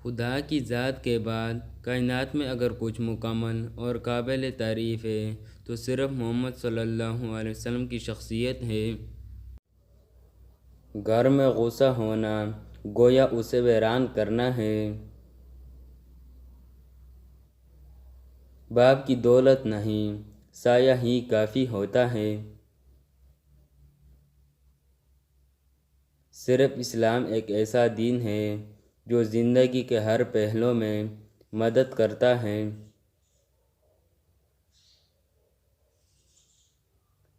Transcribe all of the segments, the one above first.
خدا کی ذات کے بعد کائنات میں اگر کچھ مکمل اور قابل تعریف ہے تو صرف محمد صلی اللہ علیہ وسلم کی شخصیت ہے۔ گھر میں غصہ ہونا گویا اسے ویران کرنا ہے۔ باپ کی دولت نہیں، سایہ ہی کافی ہوتا ہے۔ صرف اسلام ایک ایسا دین ہے جو زندگی کے ہر پہلو میں مدد کرتا ہے۔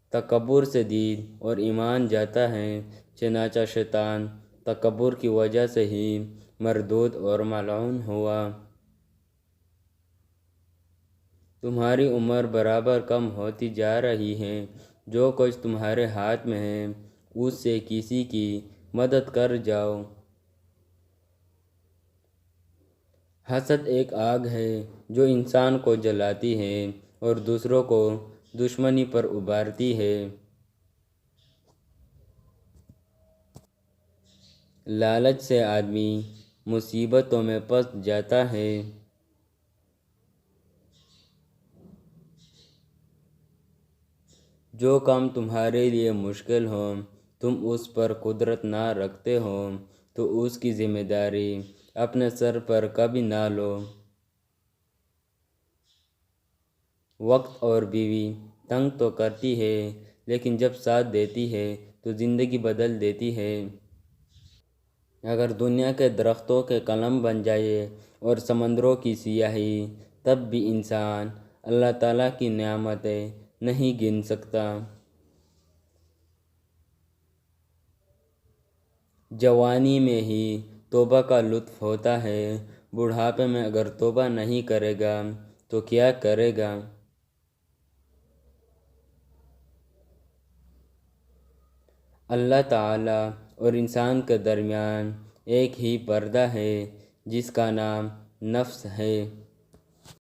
تکبر سے دین اور ایمان جاتا ہے، چنانچہ شیطان تکبر کی وجہ سے ہی مردود اور ملعون ہوا۔ تمہاری عمر برابر کم ہوتی جا رہی ہے، جو کچھ تمہارے ہاتھ میں ہے اس سے کسی کی مدد کر جاؤ۔ حسد ایک آگ ہے جو انسان کو جلاتی ہے اور دوسروں کو دشمنی پر ابھارتی ہے۔ لالچ سے آدمی مصیبتوں میں پھنس جاتا ہے۔ جو کام تمہارے لیے مشکل ہو، تم اس پر قدرت نہ رکھتے ہو تو اس کی ذمہ داری اپنے سر پر کبھی نہ لو۔ وقت اور بیوی تنگ تو کرتی ہے، لیکن جب ساتھ دیتی ہے تو زندگی بدل دیتی ہے۔ اگر دنیا کے درختوں کے قلم بن جائے اور سمندروں کی سیاہی، تب بھی انسان اللہ تعالیٰ کی نعمتیں نہیں گن سکتا۔ جوانی میں ہی توبہ کا لطف ہوتا ہے، بڑھاپے میں اگر توبہ نہیں کرے گا تو کیا کرے گا؟ اللہ تعالیٰ اور انسان کے درمیان ایک ہی پردہ ہے جس کا نام نفس ہے۔